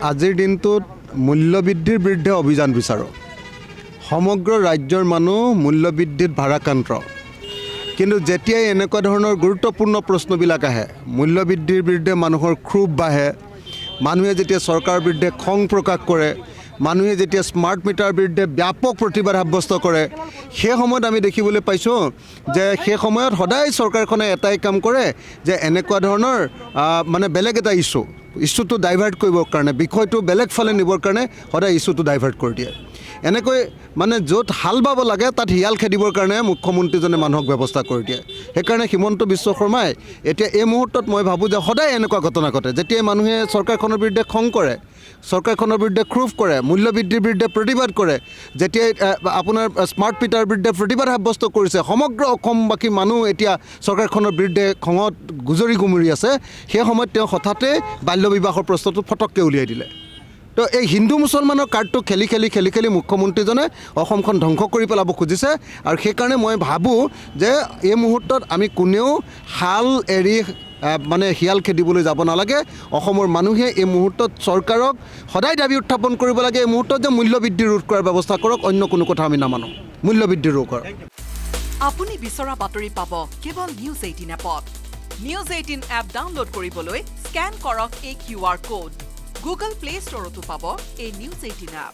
আজিৰ দিনটোত মূল্যবৃদ্ধিৰ বিৰুদ্ধে অভিযান বিচাৰোঁ। সমগ্ৰ ৰাজ্যৰ মানুহ মূল্যবৃদ্ধিত ভাৰাক্ৰান্ত। কিন্তু যেতিয়াই এনেকুৱা ধৰণৰ গুৰুত্বপূৰ্ণ প্ৰশ্নবিলাক আহে, মূল্যবৃদ্ধিৰ বিৰুদ্ধে মানুহৰ ক্ষোভ বাঢ়ে, মানুহে যেতিয়া চৰকাৰৰ বিৰুদ্ধে খং প্ৰকাশ কৰে, মানুহে যেতিয়া স্মাৰ্ট মিটাৰৰ বিৰুদ্ধে ব্যাপক প্ৰতিবাদ সাব্যস্ত কৰে, সেই সময়ত আমি দেখিবলৈ পাইছোঁ যে সেই সময়ত সদায় চৰকাৰখনে এটাই কাম কৰে যে এনেকুৱা ধৰণৰ বেলেগ এটা ইছ্যুটো ডাইভাৰ্ট কৰিবৰ কাৰণে, বিষয়টো বেলেগ ফালে নিবৰ কাৰণে সদায় ইছ্যুটো ডাইভাৰ্ট কৰি দিয়ে। এনেকৈ য'ত হাল বাব লাগে তাত হিয়াল খেদিবৰ কাৰণে মুখ্যমন্ত্ৰীজনে মানুহক ব্যৱস্থা কৰি দিয়ে। সেইকাৰণে হিমন্ত বিশ্ব শৰ্মাই এতিয়া এই মুহূৰ্তত মই ভাবোঁ যে সদায় এনেকুৱা ঘটনা ঘটে, যেতিয়াই মানুহে চৰকাৰখনৰ বিৰুদ্ধে খং কৰে, চৰকাৰখনৰ বিৰুদ্ধে ক্ষোভ কৰে, মূল্যবৃদ্ধিৰ বিৰুদ্ধে প্ৰতিবাদ কৰে, যেতিয়াই আপোনাৰ স্মাৰ্ট মিটাৰৰ বিৰুদ্ধে প্ৰতিবাদ সাব্যস্ত কৰিছে, সমগ্ৰ অসমবাসী মানুহ এতিয়া চৰকাৰখনৰ বিৰুদ্ধে খঙত গুজৰি গুমৰি আছে, সেই সময়ত তেওঁ হঠাতে বাল্য বিবাহৰ প্ৰশ্নটো ফটককৈ উলিয়াই দিলে। তো এই হিন্দু মুছলমানৰ কাৰ্ডটো খেলি খেলি মুখ্যমন্ত্ৰীজনে অসমখন ধ্বংস কৰি পেলাব খুজিছে। আৰু সেইকাৰণে মই ভাবোঁ যে এই মুহূৰ্তত আমি কোনেও হাল এৰি হিয়াল খেদিবলৈ যাব নালাগে। অসমৰ মানুহে এই মুহূৰ্তত চৰকাৰক সদায় দাবী উত্থাপন কৰিব লাগে এই মুহূৰ্তত যে মূল্যবৃদ্ধি ৰোধ কৰাৰ ব্যৱস্থা কৰক, অন্য কোনো কথা আমি নামানো, মূল্যবৃদ্ধি ৰোধ কৰক। আপুনি বিচৰা বাতৰি পাব কেৱল নিউজ 18 এপত। নিউজ 18 এপ ডাউনলোড কৰিবলৈ স্কেন কৰক এই QR কোড। গুগল প্লে ষ্টৰতো পাব এই নিউজ 18 এপ।